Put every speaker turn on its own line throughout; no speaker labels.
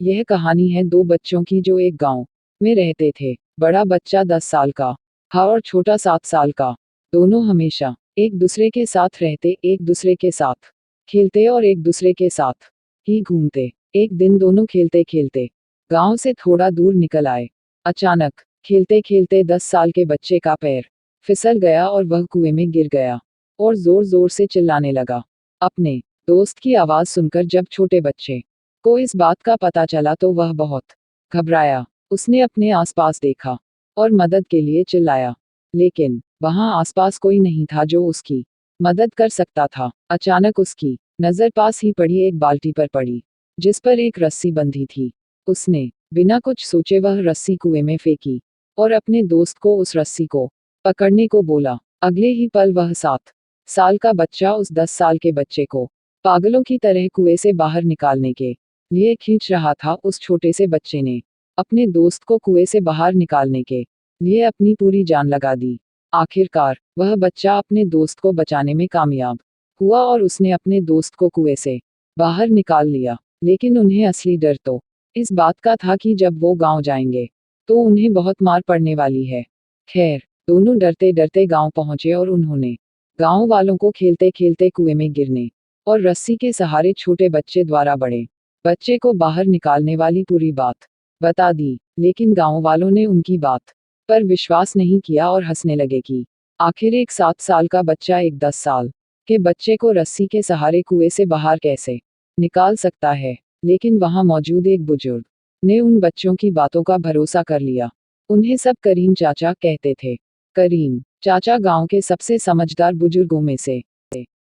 यह कहानी है दो बच्चों की जो एक गांव में रहते थे। बड़ा बच्चा 10 साल का था और छोटा 7 साल का। दोनों हमेशा एक दूसरे के साथ रहते, एक दूसरे के साथ खेलते और एक दूसरे के साथ ही घूमते। एक दिन दोनों खेलते खेलते गांव से थोड़ा दूर निकल आए। अचानक खेलते खेलते 10 साल के बच्चे का पैर फिसल गया और वह कुएं में गिर गया और जोर जोर से चिल्लाने लगा। अपने दोस्त की आवाज सुनकर जब छोटे बच्चे को इस बात का पता चला तो वह बहुत घबराया। उसने अपने आसपास देखा और मदद के लिए चिल्लाया, लेकिन वहां आसपास कोई नहीं था जो उसकी मदद कर सकता था। अचानक उसकी नजर पास ही पड़ी एक बाल्टी पर पड़ी, जिस पर एक रस्सी बंधी थी। उसने बिना कुछ सोचे वह रस्सी कुएं में फेंकी और अपने दोस्त को उस रस्सी को पकड़ने को बोला। अगले ही पल वह 7 साल का बच्चा उस 10 साल के बच्चे को पागलों की तरह कुएं से बाहर निकालने के लिए खींच रहा था। उस छोटे से बच्चे ने अपने दोस्त को कुएं से बाहर निकालने के लिए अपनी पूरी जान लगा दी। आखिरकार वह बच्चा अपने दोस्त को बचाने में कामयाब हुआ और उसने अपने दोस्त को कुएं से बाहर निकाल लिया। लेकिन उन्हें असली डर तो इस बात का था कि जब वो गांव जाएंगे तो उन्हें बहुत मार पड़ने वाली है। खैर, दोनों डरते डरते गांव पहुंचे और उन्होंने गांव वालों को खेलते खेलते कुएं में गिरने और रस्सी के सहारे छोटे बच्चे द्वारा बड़े बच्चे को बाहर निकालने वाली पूरी बात बता दी। लेकिन गांव वालों ने उनकी बात पर विश्वास नहीं किया और हंसने लगे कि आखिर एक 7 साल का बच्चा एक 10 साल के बच्चे को रस्सी के सहारे कुएं से बाहर कैसे निकाल सकता है। लेकिन वहां मौजूद एक बुजुर्ग ने उन बच्चों की बातों का भरोसा कर लिया। उन्हें सब करीम चाचा कहते थे। करीम चाचा गांव के सबसे समझदार बुजुर्गों में से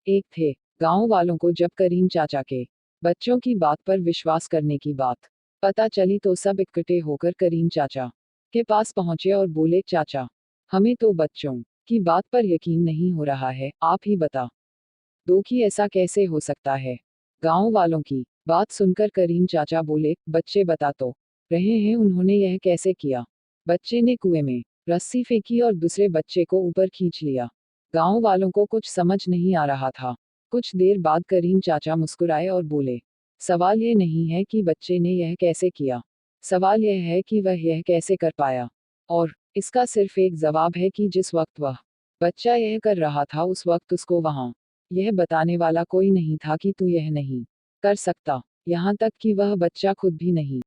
एक थे। गांव वालों को जब करीम चाचा के बच्चों की बात पर विश्वास करने की बात पता चली तो सब इकट्ठे होकर करीम चाचा के पास पहुंचे और बोले, चाचा, हमें तो बच्चों की बात पर यकीन नहीं हो रहा है, आप ही बता दो कि ऐसा कैसे हो सकता है। गांव वालों की बात सुनकर करीम चाचा बोले, बच्चे बता तो रहे हैं उन्होंने यह कैसे किया। बच्चे ने कुएं में रस्सी फेंकी और दूसरे बच्चे को ऊपर खींच लिया। गांव वालों को कुछ समझ नहीं आ रहा था। कुछ देर बाद करीम चाचा मुस्कुराए और बोले, सवाल ये नहीं है कि बच्चे ने यह कैसे किया, सवाल यह है कि वह यह कैसे कर पाया। और इसका सिर्फ एक जवाब है कि जिस वक्त वह बच्चा यह कर रहा था उस वक्त उसको वहां यह बताने वाला कोई नहीं था कि तू यह नहीं कर सकता। यहाँ तक कि वह बच्चा खुद भी नहीं।